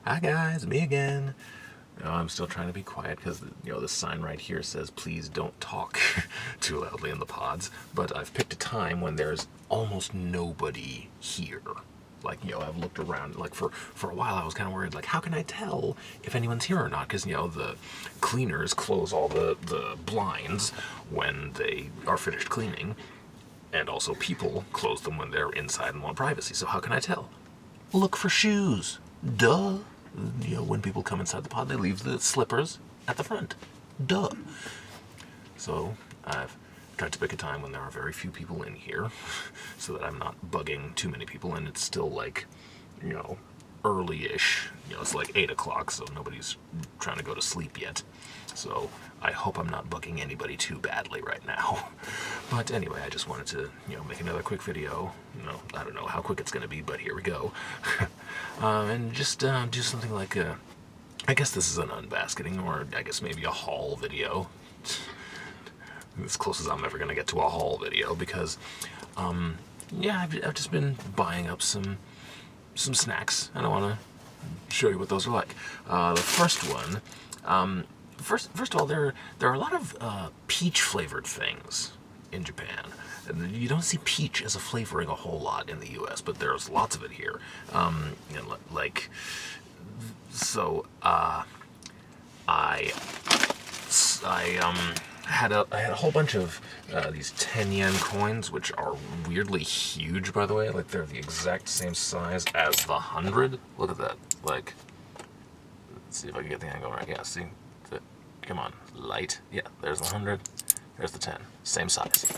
Hi guys, me again. I'm still trying to be quiet because the sign right here says please don't talk too loudly in the pods. But I've picked a time when there's almost nobody here. I've looked around. For a while, I was kind of worried. Like, how can I tell if anyone's here or not? Because the cleaners close all the blinds when they are finished cleaning, and also people close them when they're inside and want privacy. So how can I tell? Look for shoes. Duh. When people come inside the pod, they leave the slippers at the front. Duh. So I've tried to pick a time when there are very few people in here so that I'm not bugging too many people, and it's still early-ish. It's like 8 o'clock, so nobody's trying to go to sleep yet. So I hope I'm not bugging anybody too badly right now. But anyway, I just wanted to, make another quick video. I don't know how quick it's going to be, but here we go. And just do something like I guess this is an unbasketing, or I guess maybe a haul video. As close as I'm ever going to get to a haul video, because, yeah, I've just been buying up some snacks, and I want to show you what those are like. The first one, first of all, there are a lot of peach-flavored things in Japan. You don't see peach as a flavoring a whole lot in the U.S., but there's lots of it here. I had a whole bunch of these 10 yen coins, which are weirdly huge, by the way. Like, they're the exact same size as the 100. Look at that. Let's see if I can get the angle right. Yeah, see? Come on. Light. Yeah, there's the 100. There's the 10. Same size.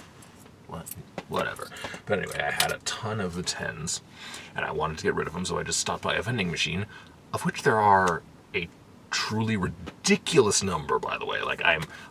Whatever. But anyway, I had a ton of the 10s, and I wanted to get rid of them, so I just stopped by a vending machine, of which there are a truly ridiculous number, by the way.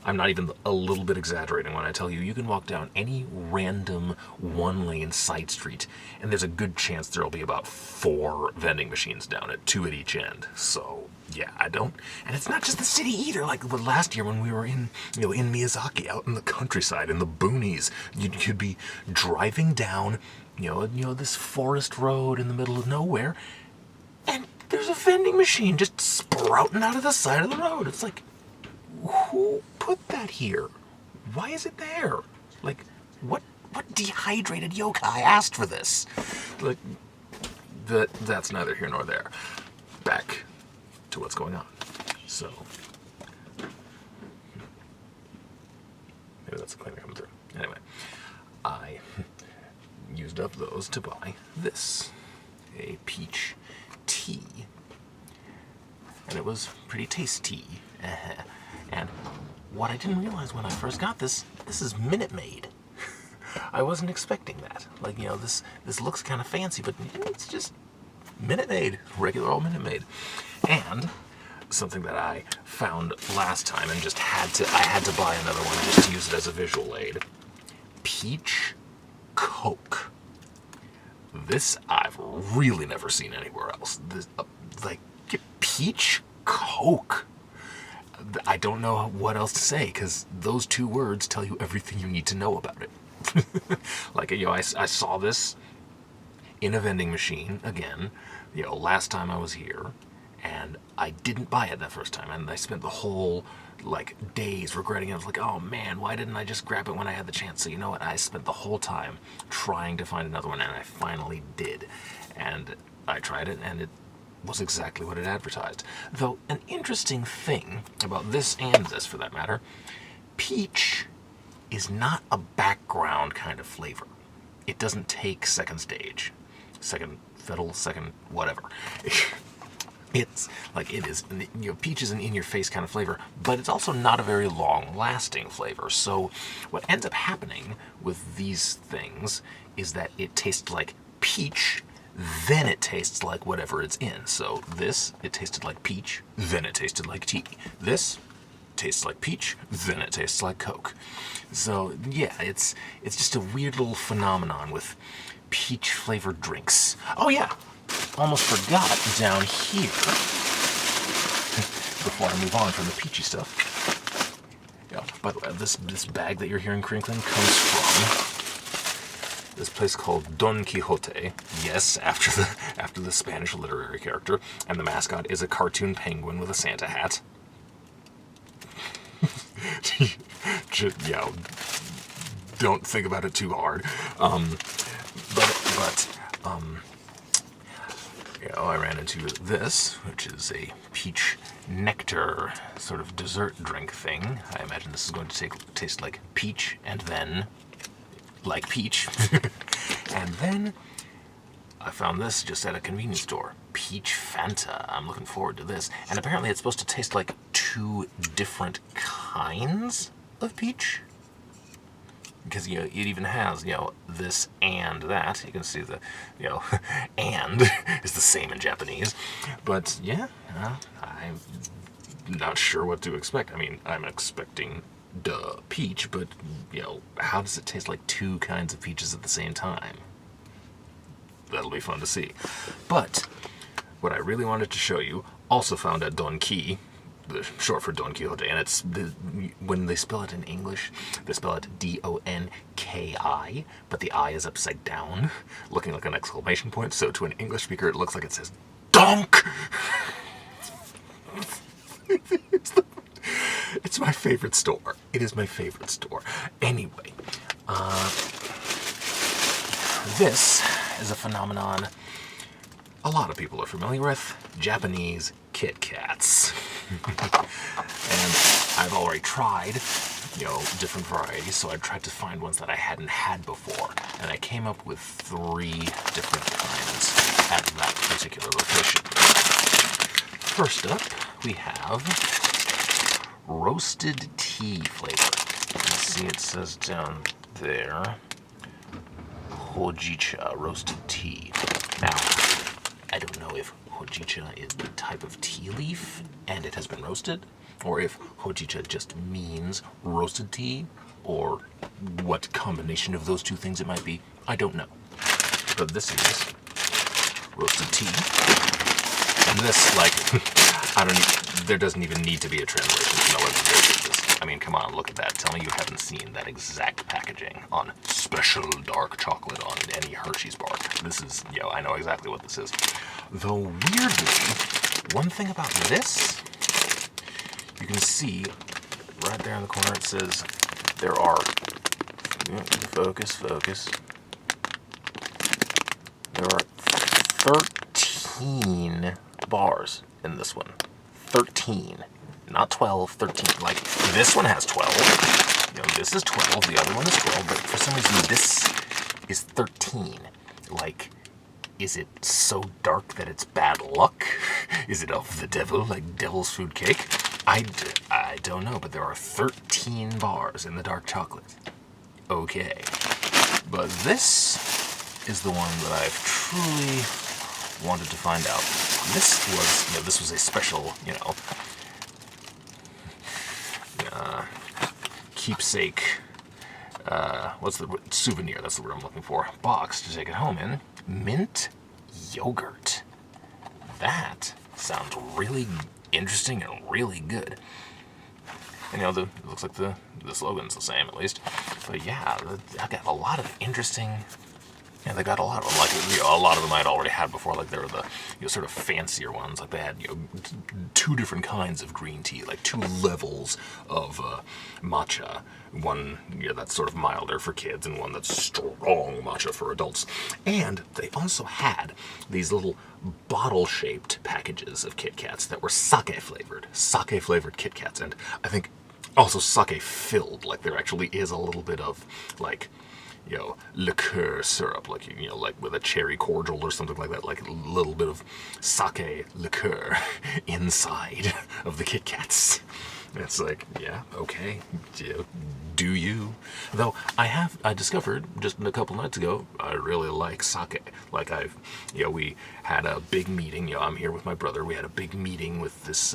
I'm not even a little bit exaggerating when I tell you can walk down any random one-lane side street, and there's a good chance there'll be about 4 vending machines down it, 2 at each end. So yeah, and it's not just the city either. Like last year when we were in Miyazaki, out in the countryside, in the boonies, you'd be driving down, this forest road in the middle of nowhere, and there's a vending machine just sprouting out of the side of the road. It's like, who put that here? Why is it there? Like, what dehydrated yokai asked for this? That's neither here nor there. Back to what's going on. So, maybe that's a cleaner coming through. Anyway, I used up those to buy this, a peach tea, and it was pretty tasty. And what I didn't realize when I first got this is Minute Maid. I wasn't expecting that. This looks kind of fancy, but it's just Minute Maid, regular old Minute Maid. And something that I found last time and just had to buy another one just to use it as a visual aid. Peach Coke. This I've really never seen anywhere else. Peach Coke. I don't know what else to say, because those 2 words tell you everything you need to know about it. I saw this in a vending machine again, last time I was here, and I didn't buy it that first time, and I spent the whole days regretting it. I was like, oh man, why didn't I just grab it when I had the chance? So you know what, I spent the whole time trying to find another one, and I finally did. And I tried it, and it was exactly what it advertised. Though, an interesting thing about this, and this for that matter, peach is not a background kind of flavor. It doesn't take second stage, second fiddle, second whatever. It's it is, peach is an in-your-face kind of flavor, but it's also not a very long-lasting flavor. So what ends up happening with these things is that it tastes like peach, then it tastes like whatever it's in. So this, it tasted like peach, then it tasted like tea. This tastes like peach, then it tastes like Coke. So yeah, it's just a weird little phenomenon with peach-flavored drinks. Oh yeah, almost forgot down here, before I move on from the peachy stuff. Yeah, by the way, this bag that you're hearing crinkling comes from this place called Don Quixote. Yes, after the Spanish literary character, and the mascot is a cartoon penguin with a Santa hat. Yeah, don't think about it too hard. I ran into this, which is a peach nectar sort of dessert drink thing. I imagine this is going to taste like peach, and then like peach. And then I found this just at a convenience store. Peach Fanta. I'm looking forward to this. And apparently it's supposed to taste like 2 different kinds of peach. Because, it even has, this and that. You can see the, and is the same in Japanese. But, yeah, I'm not sure what to expect. I mean, I'm expecting peach, but, how does it taste like 2 kinds of peaches at the same time? That'll be fun to see. But what I really wanted to show you, also found at DONK, short for Don Quixote, and it's when they spell it in English, they spell it D-O-N-K-I, but the I is upside down, looking like an exclamation point. So to an English speaker, it looks like it says DONK. It's my favorite store. It is my favorite store. Anyway, this is a phenomenon a lot of people are familiar with: Japanese Kit Kats. And I've already tried, different varieties, so I tried to find ones that I hadn't had before, and I came up with 3 different kinds at that particular location. First up, we have roasted tea flavor. You can see it says down there, hojicha roasted tea. Now, I don't know if hojicha is the type of tea leaf and it has been roasted, or if hojicha just means roasted tea, or what combination of those 2 things it might be. I don't know. But this is roasted tea. And this, there doesn't even need to be a translation to know what it is. I mean, come on, look at that. Tell me you haven't seen that exact packaging on special dark chocolate on any Hershey's bar. This is, I know exactly what this is. Though weirdly, one thing about this, you can see right there in the corner, it says there are, focus. There are 13 bars in this one. 13. Not 12, 13. Like, this one has 12. This is 12, the other one is 12, but for some reason this is 13. Like, is it so dark that it's bad luck? Is it of the devil, like devil's food cake? I don't know, but there are 13 bars in the dark chocolate. Okay. But this is the one that I've truly wanted to find out. This was a special, keepsake, what's the souvenir, that's the word I'm looking for, box to take it home in. Mint yogurt. That sounds really interesting and really good. And it looks like the slogan's the same, at least. But yeah, I got a lot of interesting. Yeah, they got a lot of them. Like, a lot of them I'd already had before. Like, they were the sort of fancier ones. Like, they had 2 different kinds of green tea, like 2 levels of matcha. One that's sort of milder for kids, and one that's strong matcha for adults. And they also had these little bottle-shaped packages of Kit Kats that were sake-flavored. Sake-flavored Kit Kats, and I think also sake-filled. Like, there actually is a little bit of, like, liqueur syrup, like, like with a cherry cordial or something like that, like a little bit of sake liqueur inside of the Kit Kats. It's like, yeah, okay, do you? Though I discovered just a couple nights ago, I really like sake. Like, we had a big meeting, I'm here with my brother, we had a big meeting with this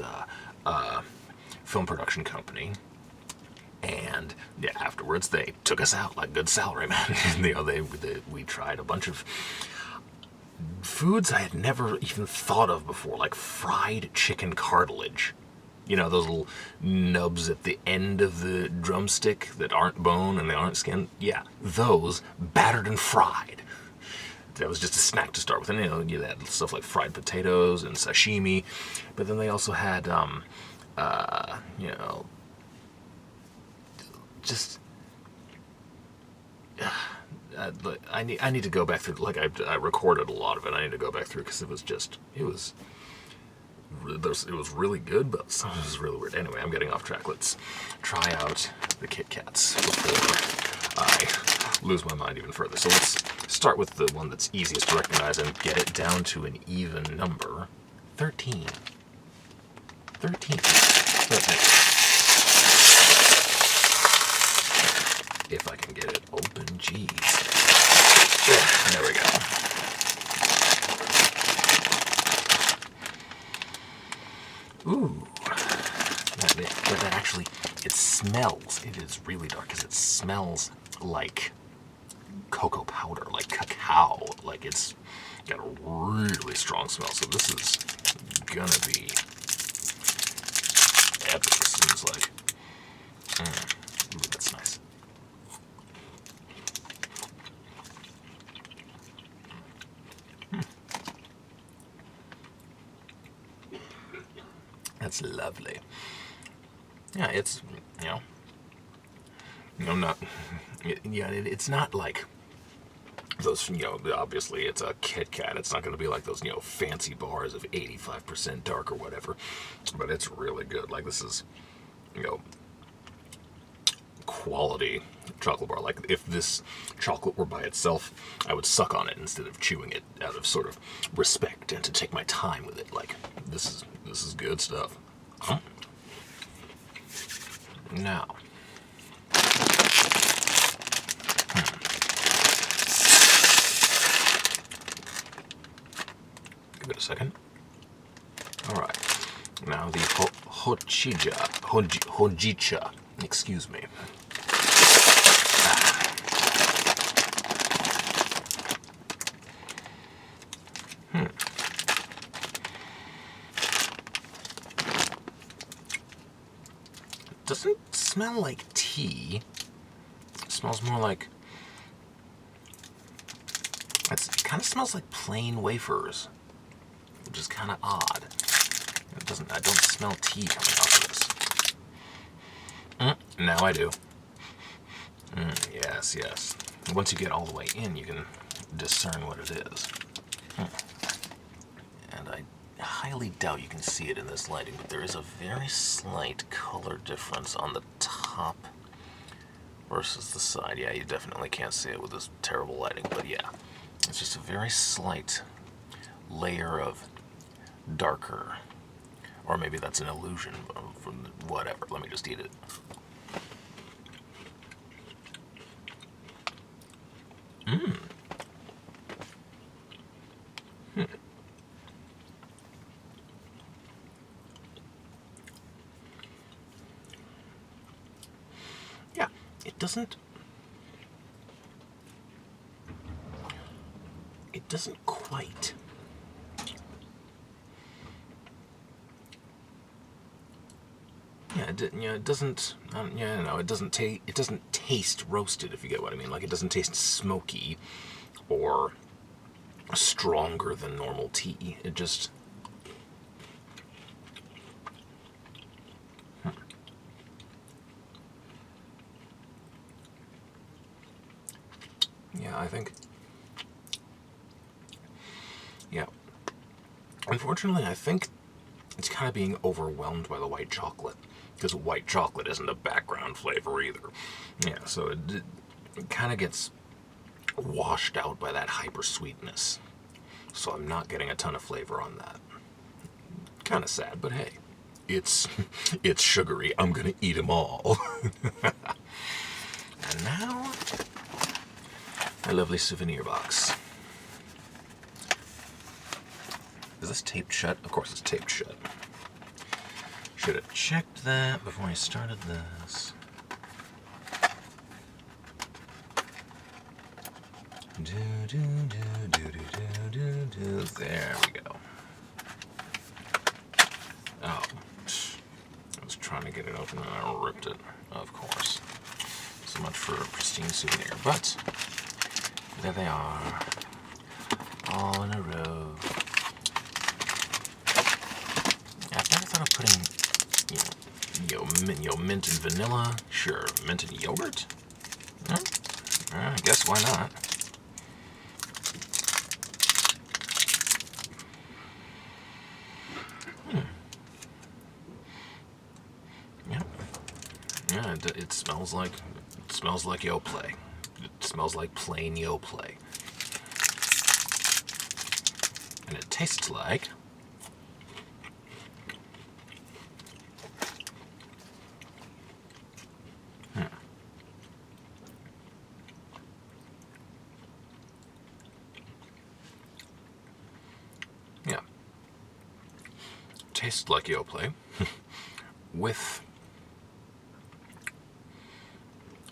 film production company. And yeah, afterwards they took us out like good salarymen. We tried a bunch of foods I had never even thought of before, like fried chicken cartilage. You know, those little nubs at the end of the drumstick that aren't bone and they aren't skin? Yeah, those battered and fried. That was just a snack to start with. And, you know, you had stuff like fried potatoes and sashimi. But then they also had, you know, just... I need to go back through, like I recorded a lot of it. I need to go back through because it was really good, but some of it was really weird. Anyway, I'm getting off track. Let's try out the Kit Kats before I lose my mind even further. So let's start with the one that's easiest to recognize and get it down to an even number. 13. 13. If I can get it open, geez. There we go. Ooh. That actually, it smells. It is really dark because it smells like cocoa powder, like cacao. Like it's got a really strong smell. So this is gonna be epic, it seems like. Ooh, that's nice. That's lovely. Yeah, it's, not, it's not like those, obviously it's a Kit Kat. It's not going to be like those, fancy bars of 85% dark or whatever. But it's really good. Like, this is, quality chocolate bar. Like, if this chocolate were by itself, I would suck on it instead of chewing it out of sort of respect and to take my time with it. Like, this is good stuff. Huh? Now, give it a second. All right. Now the hojicha. Excuse me. Doesn't smell like tea. It smells more like... It kind of smells like plain wafers, which is kind of odd. I don't smell tea coming off of this. Now I do. Yes, yes. Once you get all the way in, you can discern what it is. And I highly doubt you can see it in this lighting, but there is a very slight color difference on the top versus the side. Yeah, you definitely can't see it with this terrible lighting, but yeah. It's just a very slight layer of darker. Or maybe that's an illusion from whatever. Let me just eat it. Yeah, it doesn't quite. Yeah, it doesn't. It doesn't taste roasted, if you get what I mean. Like, it doesn't taste smoky or stronger than normal tea. It just. Yeah, I think. Yeah. Unfortunately, I think it's kind of being overwhelmed by the white chocolate, because white chocolate isn't a background flavor either. Yeah, so it kind of gets washed out by that hyper sweetness. So I'm not getting a ton of flavor on that. Kind of sad, but hey, it's sugary. I'm gonna eat them all. And now, my lovely souvenir box. Is this taped shut? Of course it's taped shut. Should have checked that before I started this. There we go. Oh. trying to get it open and I ripped it, of course. So much for a pristine souvenir. But there they are, all in a row. I've never thought of putting, mint and vanilla. Sure, mint and yogurt? I guess why not? Yeah, it smells like Yoplait. It smells like plain Yoplait. And it tastes like tastes like Yoplait with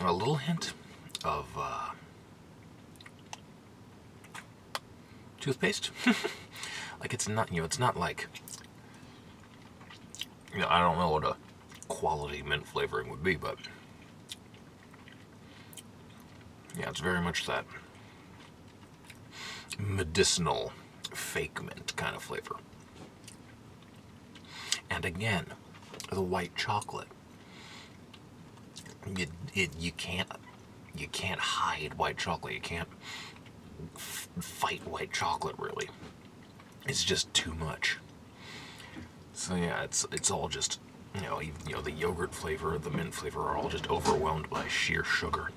a little hint of toothpaste. Like it's not, it's not like, I don't know what a quality mint flavoring would be, but yeah, it's very much that medicinal fake mint kind of flavor. And again, the white chocolate. You can't hide white chocolate. You can't fight white chocolate, really. It's just too much. So yeah, it's all just the yogurt flavor, the mint flavor are all just overwhelmed by sheer sugar.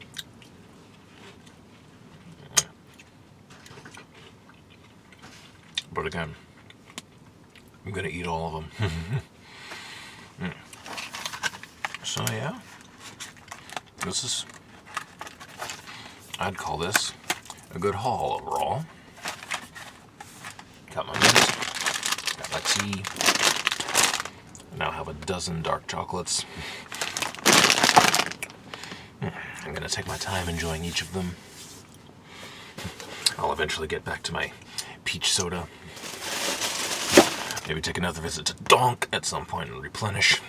But again, I'm gonna eat all of them. So yeah, I'd call this a good haul overall. Got my mint, got my tea, now have a dozen dark chocolates. I'm gonna take my time enjoying each of them. I'll eventually get back to my peach soda. Maybe take another visit to DONK at some point and replenish.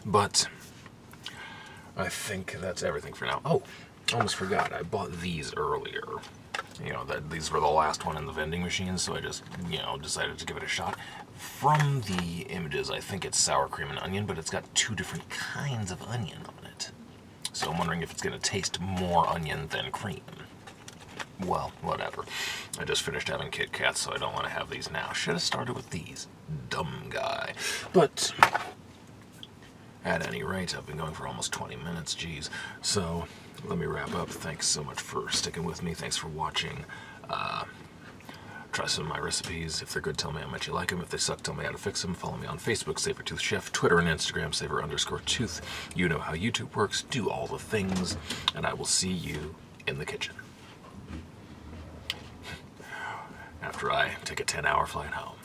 But I think that's everything for now. Oh, almost forgot. I bought these earlier. These were the last one in the vending machine, so I just, decided to give it a shot. From the images, I think it's sour cream and onion, but it's got two different kinds of onion on it. So I'm wondering if it's going to taste more onion than cream. Well, whatever. I just finished having Kit Kats, so I don't want to have these now. Should have started with these. Dumb guy. But at any rate, I've been going for almost 20 minutes, geez. So let me wrap up. Thanks so much for sticking with me. Thanks for watching. Try some of my recipes. If they're good, tell me how much you like them. If they suck, tell me how to fix them. Follow me on Facebook, Sabertooth Chef, Twitter and Instagram, Saber_tooth. You know how YouTube works. Do all the things, and I will see you in the kitchen after I take a 10-hour flight home.